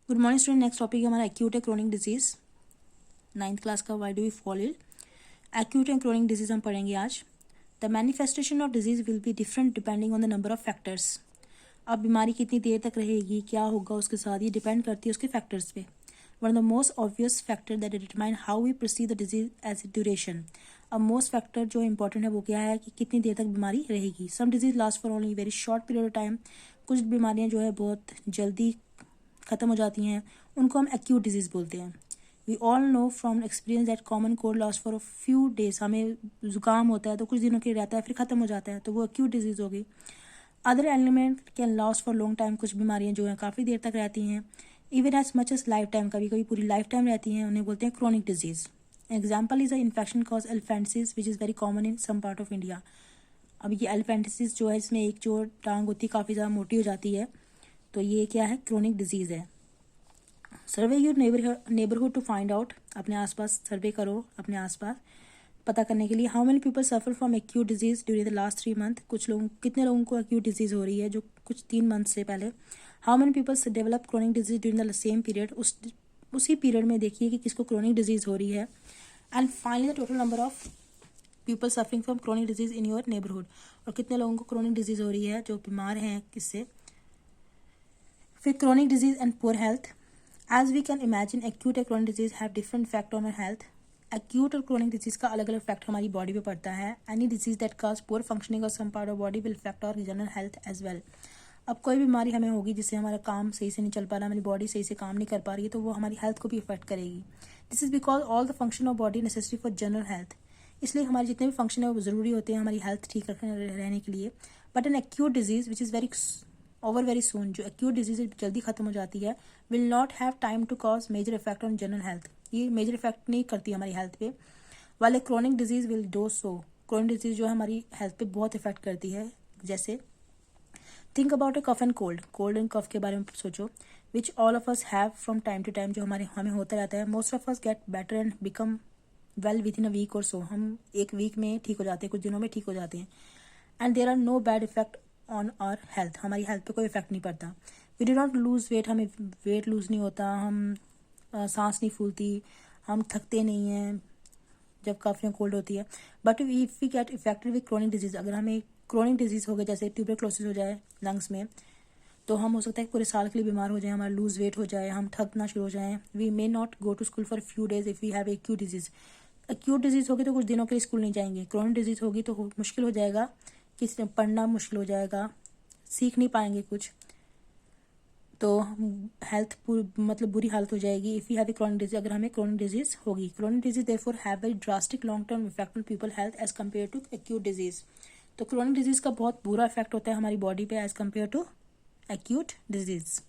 Good morning student. Next topic हमारा acute है chronic disease, 9th class का। Why do we fall ill? Acute and chronic disease हम पढ़ेंगे आज। The manifestation of disease will be different depending on the number of factors. अब बीमारी कितनी देर तक रहेगी, क्या होगा उसके साथ, ये डिपेंड करती है उसके फैक्टर्स पे। One of the most obvious factor that determine how we perceive the disease as a duration. अब मोस्ट फैक्टर जो इंपॉर्टेंट है वो क्या है कि कितनी देर तक बीमारी रहेगी। Some disease last for only very short period of time. कुछ बीमारियां जो है बहुत जल्दी ख़त्म हो जाती हैं, उनको हम एक्यूट डिजीज़ बोलते हैं। We all know from experience that common cold last for a few days. हमें जुकाम होता है तो कुछ दिनों के लिए रहता है, फिर ख़त्म हो जाता है, तो वो एक्यूट डिजीज़ होगी। Other element can last for long time. कुछ बीमारियां जो हैं काफ़ी देर तक रहती हैं, even as much as life time, कभी कभी पूरी लाइफ टाइम रहती हैं, उन्हें बोलते हैं chronic disease. Example is a infection cause elephantiasis which is very common in some part of India. अब ये एलिफेंटिस जो है, इसमें एक जो टांग होती है काफ़ी ज़्यादा मोटी हो जाती है, तो ये क्या है, क्रोनिक डिजीज़ है। Survey your neighbourhood to find out. अपने आसपास सर्वे करो, अपने आसपास पता करने के लिए। How many people suffer from acute disease during the last 3 month. कितने लोगों को एक्यूट डिजीज हो रही है जो कुछ 3 मंथ से पहले। How many peoples develop chronic disease during the same period. उसी पीरियड में देखिए कि किसको क्रोनिक डिजीज हो रही है। And finally the total number of people suffering from chronic disease in your neighbourhood. और कितने लोगों को क्रोनिक डिजीज हो रही है जो बीमार हैं किससे। फिर chronic disease and poor health. As we can imagine, acute और chronic disease have different effect on our health. Acute और chronic disease का अलग अलग effect हमारी body पे पड़ता है. Any disease that cause poor functioning of some part of body will affect our general health as well. अब कोई बीमारी हमें होगी जिससे हमारा काम सही से नहीं चल पा रहा, हमारी बॉडी सही से काम नहीं कर पा रही है, तो वो हमारी हेल्थ को भी इफेक्ट करेगी। This is because all the function of body necessary for general health. इसलिए हमारे जितने भी फंक्शन है वो ज़रूरी होते हैं हमारी हेल्थ ठीक रहने के लिए। But an acute disease which is very soon, जो एक्यूट डिजीज जल्दी खत्म हो जाती है, will not have time to cause major effect on general health. ये मेजर इफेक्ट नहीं करती हमारी हेल्थ पे। वाले chronic disease will do so. Chronic disease जो है हमारी हेल्थ पे बहुत इफेक्ट करती है। जैसे think about a cough and cold and cough के बारे में सोचो, which all of us have from time to time, जो हमें होता रहता है। Most of us get better and become well within a week or so. हम एक वीक में ठीक हो जाते हैं, कुछ दिनों में ठीक हो जाते हैं। And there are no bad effect on our health. हमारी हेल्थ पे कोई इफेक्ट नहीं पड़ता। We do not lose weight. हमें वेट लूज नहीं होता, हम सांस नहीं फूलती, हम थकते नहीं हैं जब काफ़ी कोल्ड होती है। But if we get affected with chronic disease, अगर हमें क्रोनिक डिजीज हो गया, जैसे ट्यूबरक्लोसिस हो जाए लंग्स में, तो हम हो सकता है पूरे साल के लिए बीमार हो जाए, हमारा लूज वेट हो जाए, हम थकना शुरू हो जाएं। We may not go to school for few days if we have acute disease. Acute disease होगी तो कुछ दिनों के लिए स्कूल नहीं जाएंगे। क्रोनिक डिजीज होगी तो मुश्किल हो जाएगा, किसी पढ़ना मुश्किल हो जाएगा, सीख नहीं पाएंगे कुछ, तो हेल्थ मतलब बुरी हालत हो जाएगी। If you have a chronic disease, अगर हमें क्रोनिक डिजीज होगी। Chronic disease therefore have very drastic long term effect on people health as compare to acute disease. तो क्रोनिक डिजीज का बहुत बुरा इफेक्ट होता है हमारी बॉडी पे as compare to acute disease.